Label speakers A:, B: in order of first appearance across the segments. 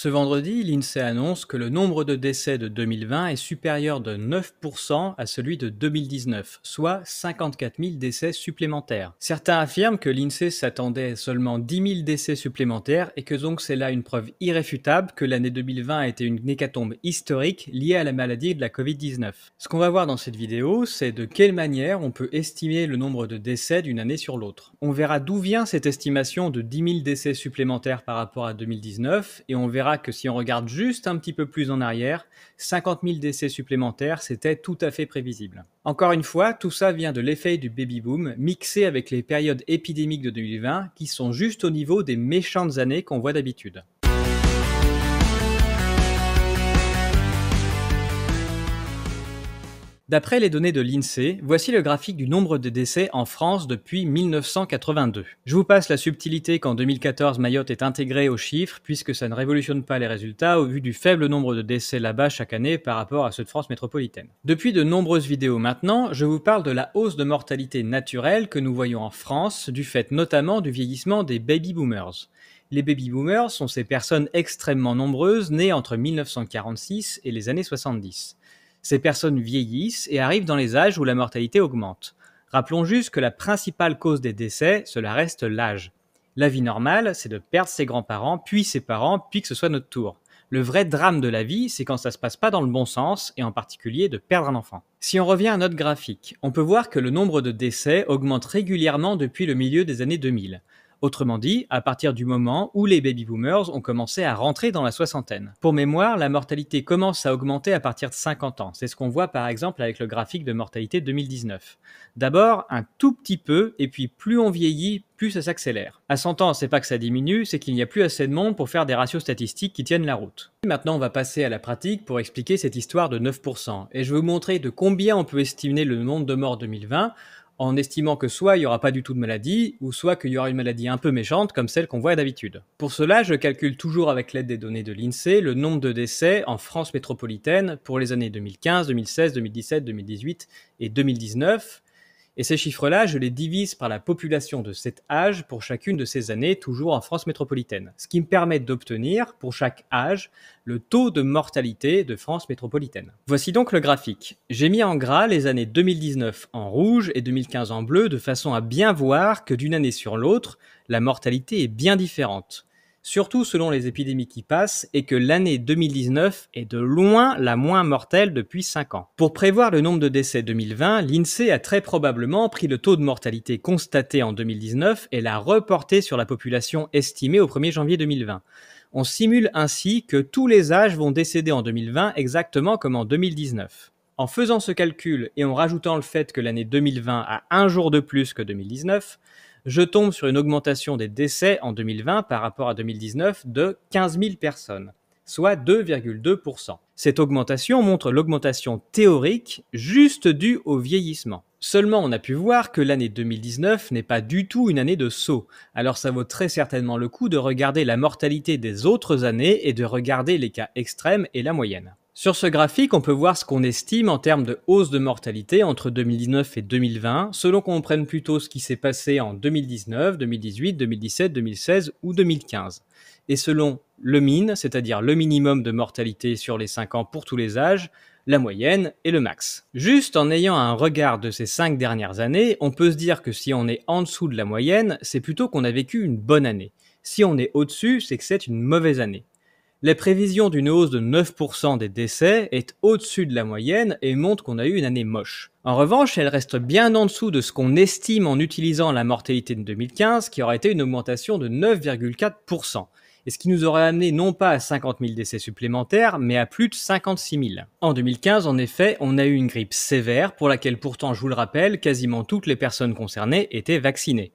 A: Ce vendredi, l'INSEE annonce que le nombre de décès de 2020 est supérieur de 9% à celui de 2019, soit 54 000 décès supplémentaires. Certains affirment que l'INSEE s'attendait à seulement 10 000 décès supplémentaires et que donc c'est là une preuve irréfutable que l'année 2020 a été une hécatombe historique liée à la maladie de la Covid-19. Ce qu'on va voir dans cette vidéo, c'est de quelle manière on peut estimer le nombre de décès d'une année sur l'autre. On verra d'où vient cette estimation de 10 000 décès supplémentaires par rapport à 2019 et on verra que si on regarde juste un petit peu plus en arrière, 50 000 décès supplémentaires, c'était tout à fait prévisible. Encore une fois, tout ça vient de l'effet du baby-boom mixé avec les périodes épidémiques de 2020 qui sont juste au niveau des méchantes années qu'on voit d'habitude. D'après les données de l'INSEE, voici le graphique du nombre de décès en France depuis 1982. Je vous passe la subtilité qu'en 2014 Mayotte est intégrée aux chiffres puisque ça ne révolutionne pas les résultats au vu du faible nombre de décès là-bas chaque année par rapport à ceux de France métropolitaine. Depuis de nombreuses vidéos maintenant, je vous parle de la hausse de mortalité naturelle que nous voyons en France du fait notamment du vieillissement des baby-boomers. Les baby-boomers sont ces personnes extrêmement nombreuses nées entre 1946 et les années 70. Ces personnes vieillissent et arrivent dans les âges où la mortalité augmente. Rappelons juste que la principale cause des décès, cela reste l'âge. La vie normale, c'est de perdre ses grands-parents, puis ses parents, puis que ce soit notre tour. Le vrai drame de la vie, c'est quand ça se passe pas dans le bon sens, et en particulier de perdre un enfant. Si on revient à notre graphique, on peut voir que le nombre de décès augmente régulièrement depuis le milieu des années 2000. Autrement dit, à partir du moment où les baby-boomers ont commencé à rentrer dans la soixantaine. Pour mémoire, la mortalité commence à augmenter à partir de 50 ans. C'est ce qu'on voit par exemple avec le graphique de mortalité 2019. D'abord, un tout petit peu, et puis plus on vieillit, plus ça s'accélère. À 100 ans, c'est pas que ça diminue, c'est qu'il n'y a plus assez de monde pour faire des ratios statistiques qui tiennent la route. Maintenant, on va passer à la pratique pour expliquer cette histoire de 9%. Et je vais vous montrer de combien on peut estimer le nombre de morts 2020, en estimant que soit il n'y aura pas du tout de maladie, ou soit qu'il y aura une maladie un peu méchante comme celle qu'on voit d'habitude. Pour cela, je calcule toujours avec l'aide des données de l'INSEE le nombre de décès en France métropolitaine pour les années 2015, 2016, 2017, 2018 et 2019. Et ces chiffres-là, je les divise par la population de cet âge pour chacune de ces années, toujours en France métropolitaine. Ce qui me permet d'obtenir, pour chaque âge, le taux de mortalité de France métropolitaine. Voici donc le graphique. J'ai mis en gras les années 2019 en rouge et 2015 en bleu, de façon à bien voir que d'une année sur l'autre, la mortalité est bien différente. Surtout selon les épidémies qui passent, et que l'année 2019 est de loin la moins mortelle depuis 5 ans. Pour prévoir le nombre de décès 2020, l'INSEE a très probablement pris le taux de mortalité constaté en 2019 et l'a reporté sur la population estimée au 1er janvier 2020. On simule ainsi que tous les âges vont décéder en 2020 exactement comme en 2019. En faisant ce calcul et en rajoutant le fait que l'année 2020 a un jour de plus que 2019, je tombe sur une augmentation des décès en 2020 par rapport à 2019 de 15 000 personnes, soit 2,2%. Cette augmentation montre l'augmentation théorique juste due au vieillissement. Seulement, on a pu voir que l'année 2019 n'est pas du tout une année de saut, alors ça vaut très certainement le coup de regarder la mortalité des autres années et de regarder les cas extrêmes et la moyenne. Sur ce graphique, on peut voir ce qu'on estime en termes de hausse de mortalité entre 2019 et 2020, selon qu'on prenne plutôt ce qui s'est passé en 2019, 2018, 2017, 2016 ou 2015. Et selon le mean, c'est-à-dire le minimum de mortalité sur les 5 ans pour tous les âges, la moyenne et le max. Juste en ayant un regard de ces 5 dernières années, on peut se dire que si on est en dessous de la moyenne, c'est plutôt qu'on a vécu une bonne année. Si on est au-dessus, c'est que c'est une mauvaise année. Les prévisions d'une hausse de 9% des décès est au-dessus de la moyenne et montre qu'on a eu une année moche. En revanche, elle reste bien en dessous de ce qu'on estime en utilisant la mortalité de 2015, qui aurait été une augmentation de 9,4%. Et ce qui nous aurait amené non pas à 50 000 décès supplémentaires, mais à plus de 56 000. En 2015, en effet, on a eu une grippe sévère, pour laquelle pourtant, je vous le rappelle, quasiment toutes les personnes concernées étaient vaccinées.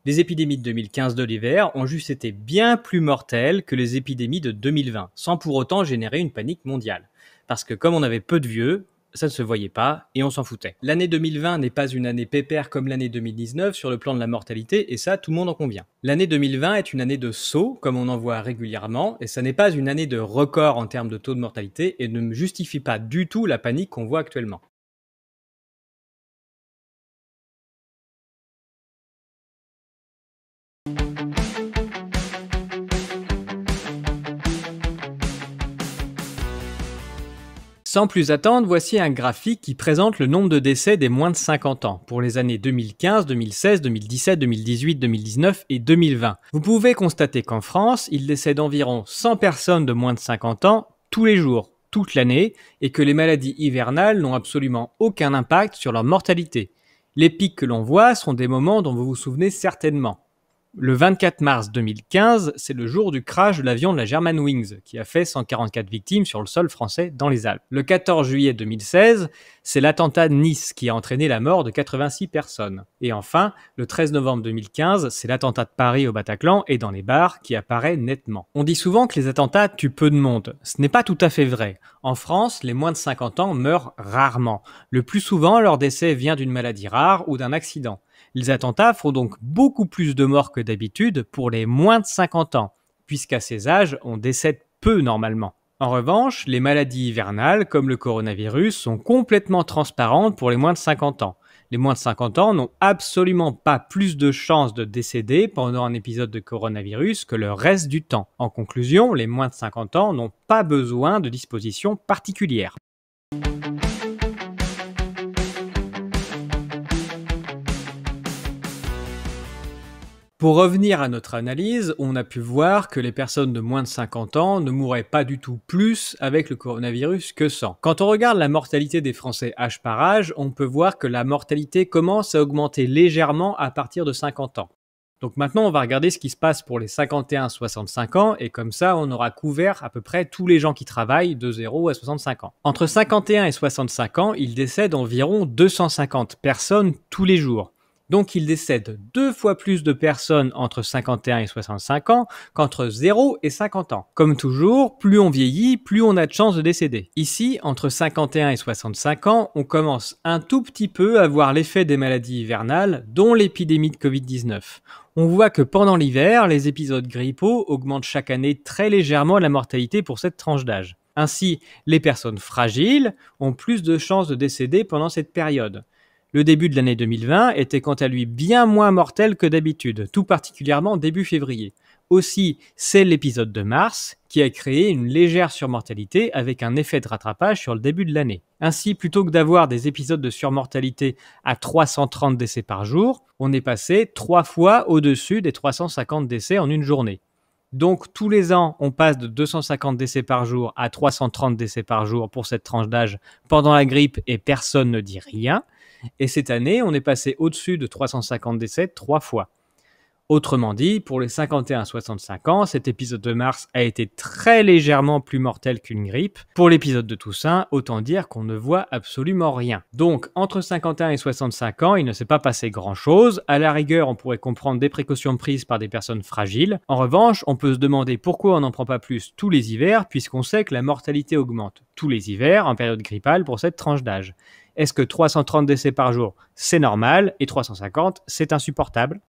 A: Les épidémies de 2015 de l'hiver ont juste été bien plus mortelles que les épidémies de 2020, sans pour autant générer une panique mondiale. Parce que comme on avait peu de vieux, ça ne se voyait pas et on s'en foutait. L'année 2020 n'est pas une année pépère comme l'année 2019 sur le plan de la mortalité, et ça, tout le monde en convient. L'année 2020 est une année de saut, comme on en voit régulièrement, et ça n'est pas une année de record en termes de taux de mortalité et ne justifie pas du tout la panique qu'on voit actuellement. Sans plus attendre, voici un graphique qui présente le nombre de décès des moins de 50 ans pour les années 2015, 2016, 2017, 2018, 2019 et 2020. Vous pouvez constater qu'en France, il décède environ 100 personnes de moins de 50 ans tous les jours, toute l'année, et que les maladies hivernales n'ont absolument aucun impact sur leur mortalité. Les pics que l'on voit sont des moments dont vous vous souvenez certainement. Le 24 mars 2015, c'est le jour du crash de l'avion de la Germanwings, qui a fait 144 victimes sur le sol français dans les Alpes. Le 14 juillet 2016, c'est l'attentat de Nice qui a entraîné la mort de 86 personnes. Et enfin, le 13 novembre 2015, c'est l'attentat de Paris au Bataclan et dans les bars qui apparaît nettement. On dit souvent que les attentats tuent peu de monde. Ce n'est pas tout à fait vrai. En France, les moins de 50 ans meurent rarement. Le plus souvent, leur décès vient d'une maladie rare ou d'un accident. Les attentats font donc beaucoup plus de morts que d'habitude pour les moins de 50 ans, puisqu'à ces âges, on décède peu normalement. En revanche, les maladies hivernales, comme le coronavirus, sont complètement transparentes pour les moins de 50 ans. Les moins de 50 ans n'ont absolument pas plus de chances de décéder pendant un épisode de coronavirus que le reste du temps. En conclusion, les moins de 50 ans n'ont pas besoin de dispositions particulières. Pour revenir à notre analyse, on a pu voir que les personnes de moins de 50 ans ne mourraient pas du tout plus avec le coronavirus que sans. Quand on regarde la mortalité des Français âge par âge, on peut voir que la mortalité commence à augmenter légèrement à partir de 50 ans. Donc maintenant, on va regarder ce qui se passe pour les 51-65 ans, et comme ça, on aura couvert à peu près tous les gens qui travaillent de 0 à 65 ans. Entre 51 et 65 ans, il décède environ 250 personnes tous les jours. Donc il décède 2 fois plus de personnes entre 51 et 65 ans qu'entre 0 et 50 ans. Comme toujours, plus on vieillit, plus on a de chances de décéder. Ici, entre 51 et 65 ans, on commence un tout petit peu à voir l'effet des maladies hivernales, dont l'épidémie de Covid-19. On voit que pendant l'hiver, les épisodes grippaux augmentent chaque année très légèrement la mortalité pour cette tranche d'âge. Ainsi, les personnes fragiles ont plus de chances de décéder pendant cette période. Le début de l'année 2020 était quant à lui bien moins mortel que d'habitude, tout particulièrement début février. Aussi, c'est l'épisode de mars qui a créé une légère surmortalité avec un effet de rattrapage sur le début de l'année. Ainsi, plutôt que d'avoir des épisodes de surmortalité à 330 décès par jour, on est passé 3 fois au-dessus des 350 décès en une journée. Donc tous les ans, on passe de 250 décès par jour à 330 décès par jour pour cette tranche d'âge pendant la grippe et personne ne dit rien. Et cette année, on est passé au-dessus de 350 décès 3 fois. Autrement dit, pour les 51-65 ans, cet épisode de mars a été très légèrement plus mortel qu'une grippe. Pour l'épisode de Toussaint, autant dire qu'on ne voit absolument rien. Donc, entre 51 et 65 ans, il ne s'est pas passé grand-chose. À la rigueur, on pourrait comprendre des précautions prises par des personnes fragiles. En revanche, on peut se demander pourquoi on n'en prend pas plus tous les hivers, puisqu'on sait que la mortalité augmente tous les hivers en période grippale pour cette tranche d'âge. Est-ce que 330 décès par jour, c'est normal, et 350, c'est insupportable ?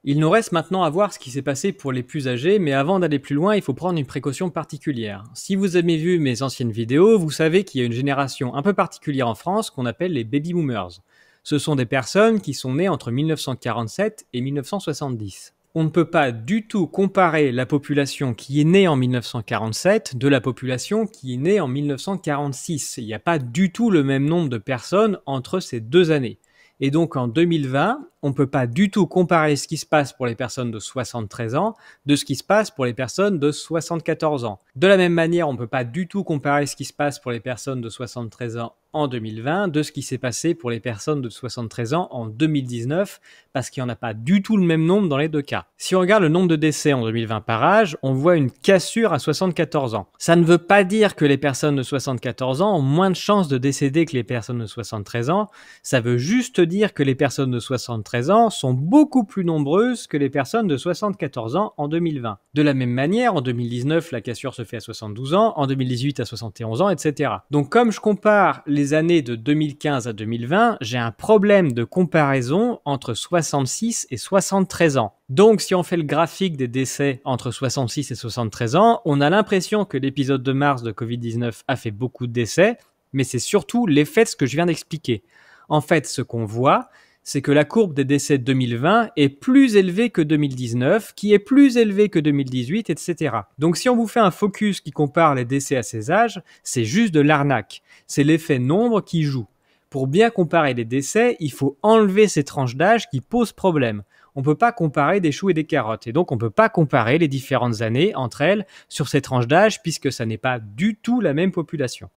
A: Il nous reste maintenant à voir ce qui s'est passé pour les plus âgés, mais avant d'aller plus loin, il faut prendre une précaution particulière. Si vous avez vu mes anciennes vidéos, vous savez qu'il y a une génération un peu particulière en France qu'on appelle les baby boomers. Ce sont des personnes qui sont nées entre 1947 et 1970. On ne peut pas du tout comparer la population qui est née en 1947 de la population qui est née en 1946. Il n'y a pas du tout le même nombre de personnes entre ces deux années. Et donc en 2020, on ne peut pas du tout comparer ce qui se passe pour les personnes de 73 ans de ce qui se passe pour les personnes de 74 ans. De la même manière, on ne peut pas du tout comparer ce qui se passe pour les personnes de 73 ans en 2020 de ce qui s'est passé pour les personnes de 73 ans en 2019, parce qu'il n'y en a pas du tout le même nombre dans les deux cas. Si on regarde le nombre de décès en 2020 par âge, on voit une cassure à 74 ans. Ça ne veut pas dire que les personnes de 74 ans ont moins de chances de décéder que les personnes de 73 ans, ça veut juste dire que les personnes de 73 ans sont beaucoup plus nombreuses que les personnes de 74 ans en 2020. De la même manière, en 2019, la cassure se fait à 72 ans, en 2018 à 71 ans, etc. Donc comme je compare les années de 2015 à 2020, j'ai un problème de comparaison entre 66 et 73 ans. Donc si on fait le graphique des décès entre 66 et 73 ans, on a l'impression que l'épisode de mars de Covid-19 a fait beaucoup de décès, mais c'est surtout l'effet de ce que je viens d'expliquer. En fait, ce qu'on voit, c'est que la courbe des décès de 2020 est plus élevée que 2019, qui est plus élevée que 2018, etc. Donc si on vous fait un focus qui compare les décès à ces âges, c'est juste de l'arnaque. C'est l'effet nombre qui joue. Pour bien comparer les décès, il faut enlever ces tranches d'âge qui posent problème. On ne peut pas comparer des choux et des carottes, et donc on ne peut pas comparer les différentes années entre elles sur ces tranches d'âge, puisque ça n'est pas du tout la même population.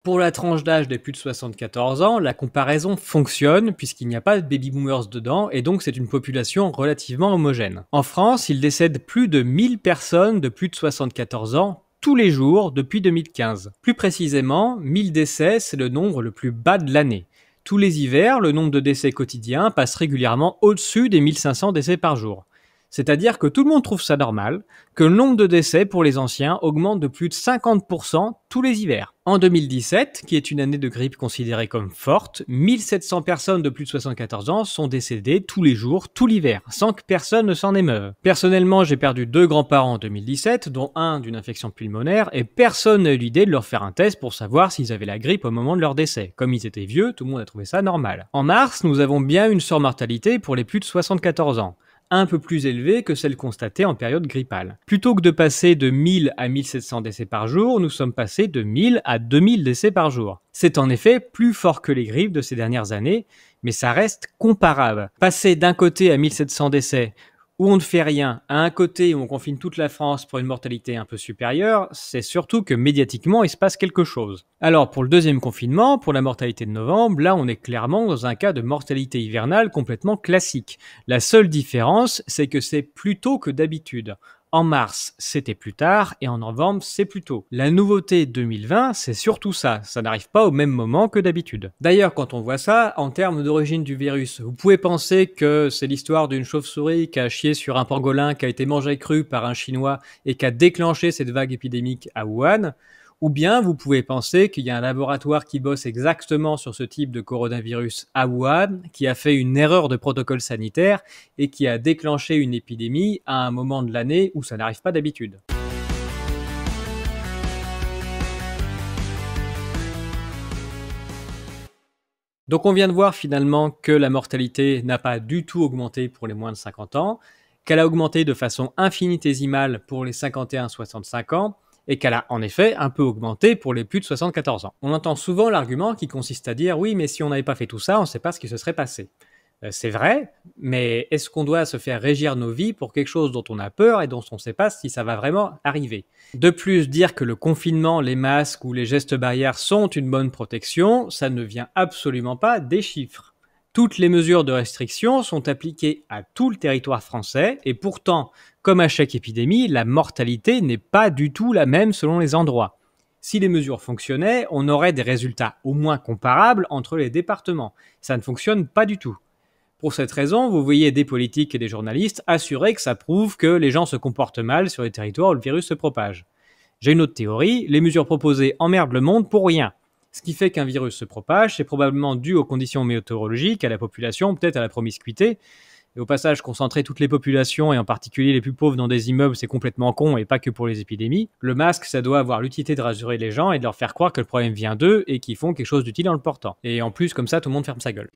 A: Pour la tranche d'âge des plus de 74 ans, la comparaison fonctionne puisqu'il n'y a pas de baby boomers dedans et donc c'est une population relativement homogène. En France, il décède plus de 1000 personnes de plus de 74 ans tous les jours depuis 2015. Plus précisément, 1000 décès, c'est le nombre le plus bas de l'année. Tous les hivers, le nombre de décès quotidiens passe régulièrement au-dessus des 1500 décès par jour. C'est-à-dire que tout le monde trouve ça normal, que le nombre de décès pour les anciens augmente de plus de 50% tous les hivers. En 2017, qui est une année de grippe considérée comme forte, 1700 personnes de plus de 74 ans sont décédées tous les jours, tout l'hiver, sans que personne ne s'en émeuve. Personnellement, j'ai perdu 2 grands-parents en 2017, dont un d'une infection pulmonaire, et personne n'a eu l'idée de leur faire un test pour savoir s'ils avaient la grippe au moment de leur décès. Comme ils étaient vieux, tout le monde a trouvé ça normal. En mars, nous avons bien une surmortalité pour les plus de 74 ans. Un peu plus élevée que celle constatée en période grippale. Plutôt que de passer de 1000 à 1700 décès par jour, nous sommes passés de 1000 à 2000 décès par jour. C'est en effet plus fort que les grippes de ces dernières années, mais ça reste comparable. Passer d'un côté à 1700 décès, où on ne fait rien, à un côté où on confine toute la France pour une mortalité un peu supérieure, c'est surtout que médiatiquement il se passe quelque chose. Alors pour le deuxième confinement, pour la mortalité de novembre, là on est clairement dans un cas de mortalité hivernale complètement classique. La seule différence, c'est que c'est plus tôt que d'habitude. En mars, c'était plus tard, et en novembre, c'est plus tôt. La nouveauté 2020, c'est surtout ça. Ça n'arrive pas au même moment que d'habitude. D'ailleurs, quand on voit ça, en termes d'origine du virus, vous pouvez penser que c'est l'histoire d'une chauve-souris qui a chié sur un pangolin qui a été mangé cru par un Chinois et qui a déclenché cette vague épidémique à Wuhan. Ou bien vous pouvez penser qu'il y a un laboratoire qui bosse exactement sur ce type de coronavirus à Wuhan, qui a fait une erreur de protocole sanitaire et qui a déclenché une épidémie à un moment de l'année où ça n'arrive pas d'habitude. Donc on vient de voir finalement que la mortalité n'a pas du tout augmenté pour les moins de 50 ans, qu'elle a augmenté de façon infinitésimale pour les 51-65 ans, et qu'elle a en effet un peu augmenté pour les plus de 74 ans. On entend souvent l'argument qui consiste à dire « oui, mais si on n'avait pas fait tout ça, on ne sait pas ce qui se serait passé ». C'est vrai, mais est-ce qu'on doit se faire régir nos vies pour quelque chose dont on a peur et dont on ne sait pas si ça va vraiment arriver? De plus, dire que le confinement, les masques ou les gestes barrières sont une bonne protection, ça ne vient absolument pas des chiffres. Toutes les mesures de restriction sont appliquées à tout le territoire français et pourtant, comme à chaque épidémie, la mortalité n'est pas du tout la même selon les endroits. Si les mesures fonctionnaient, on aurait des résultats au moins comparables entre les départements. Ça ne fonctionne pas du tout. Pour cette raison, vous voyez des politiques et des journalistes assurer que ça prouve que les gens se comportent mal sur les territoires où le virus se propage. J'ai une autre théorie, les mesures proposées emmerdent le monde pour rien. Ce qui fait qu'un virus se propage, c'est probablement dû aux conditions météorologiques, à la population, peut-être à la promiscuité. Et au passage, concentrer toutes les populations, et en particulier les plus pauvres dans des immeubles, c'est complètement con, et pas que pour les épidémies. Le masque, ça doit avoir l'utilité de rassurer les gens et de leur faire croire que le problème vient d'eux, et qu'ils font quelque chose d'utile en le portant. Et en plus, comme ça, tout le monde ferme sa gueule.